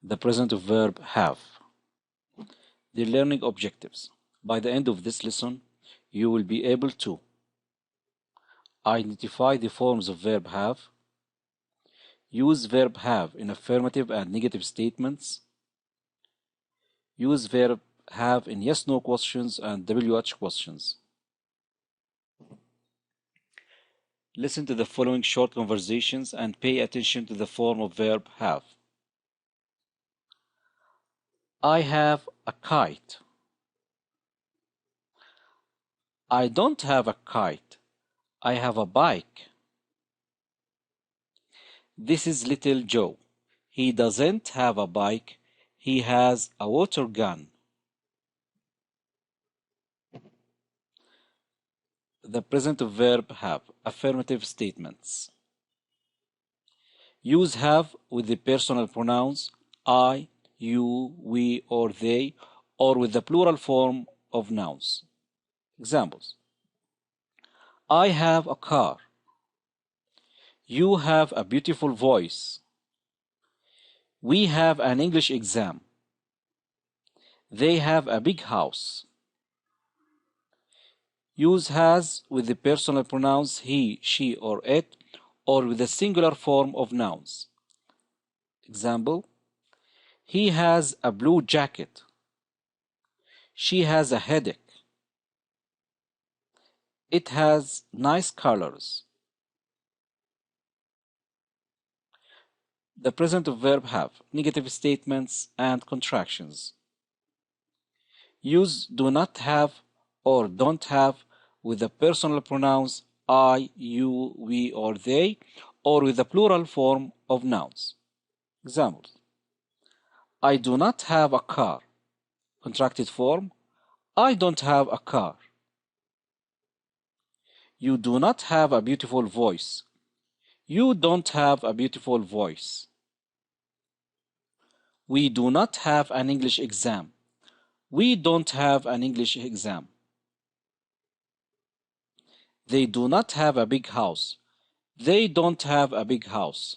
the present of verb have. The learning objectives. By the end of this lesson, you will be able to identify the forms of verb have, use verb have in affirmative and negative statements, use verb have in yes-no questions and WH questions. Listen to the following short conversations and pay attention to the form of verb have. I have a kite. I don't have a kite. I have a bike. This is little Joe. He doesn't have a bike. He has a water gun. The present of verb have. Affirmative statements. Use have with the personal pronouns I, you, we, or they, or with the plural form of nouns. Examples. I have a car. You have a beautiful voice. We have an English exam. They have a big house. Use has with the personal pronouns he, she, or it, or with the singular form of nouns. Example. He has a blue jacket. She has a headache. It has nice colors. The present of verb have. Negative statements and contractions. Use do not have or don't have with the personal pronouns I, you, we, or they, or with the plural form of nouns. Examples. I do not have a car. Contracted form. I don't have a car. You do not have a beautiful voice. You don't have a beautiful voice. We do not have an English exam. We don't have an English exam. They do not have a big house. They don't have a big house.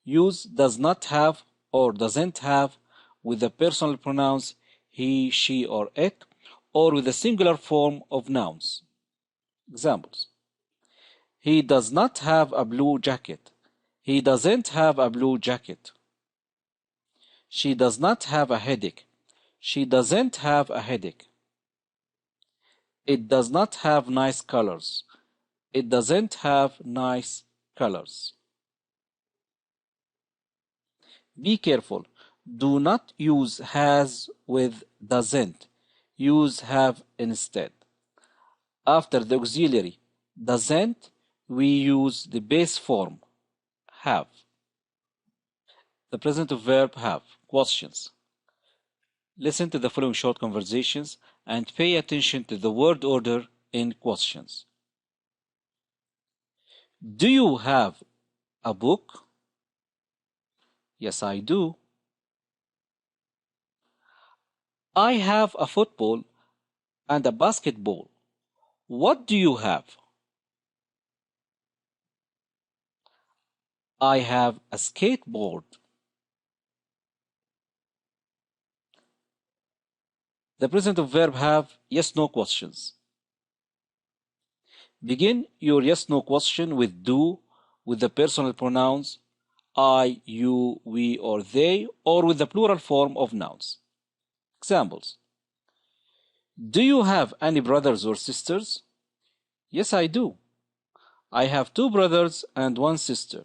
Use does not have or doesn't have with the personal pronouns he, she, or it, or with the singular form of nouns. Examples. He does not have a blue jacket. He doesn't have a blue jacket. She does not have a headache. She doesn't have a headache. It does not have nice colors. It doesn't have nice colors. Be careful. Do not use has with doesn't. Use have instead. After the auxiliary doesn't, we use the base form have. The present of verb have. Questions. Listen to the following short conversations and pay attention to the word order in questions. Do you have a book? Yes, I do. I have a football and a basketball. What do you have? I have a skateboard. The present of verb have yes-no questions. Begin your yes-no question with do with the personal pronouns I, you, we, or they, or with the plural form of nouns. Examples. Do you have any brothers or sisters? Yes, I do. I have 2 brothers and 1 sister.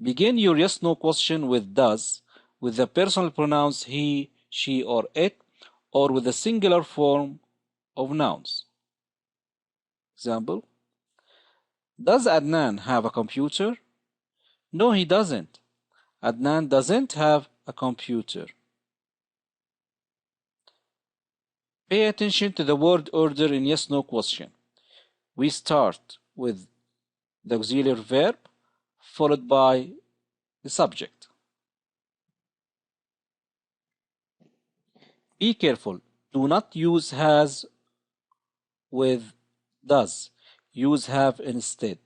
Begin your yes-no question with does with the personal pronouns he, she, or it, or with the singular form of nouns. Example. Does Adnan have a computer? No, he doesn't. Adnan doesn't have a computer. Pay attention to the word order in yes-no question. We start with the auxiliary verb followed by the subject. Be careful. Do not use has with does. Use have instead.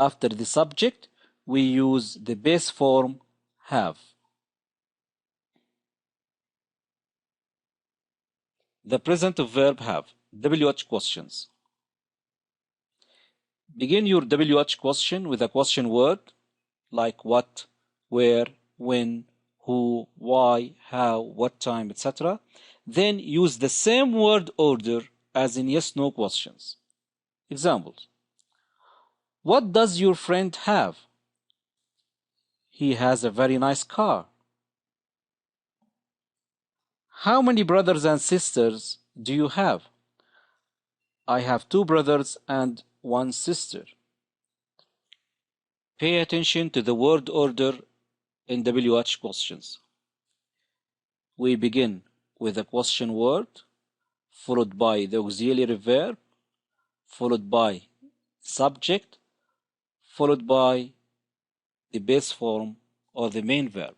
After the subject, we use the base form have. The present of verb have. WH questions. Begin your WH question with a question word like what, where, when, who, why, how, what time, etc. Then use the same word order as in yes-no questions. Examples. What does your friend have? He has a very nice car. How many brothers and sisters do you have? I have 2 brothers and 1 sister. Pay attention to the word order in WH questions. We begin with a question word, followed by the auxiliary verb, followed by subject, followed by the base form or the main verb.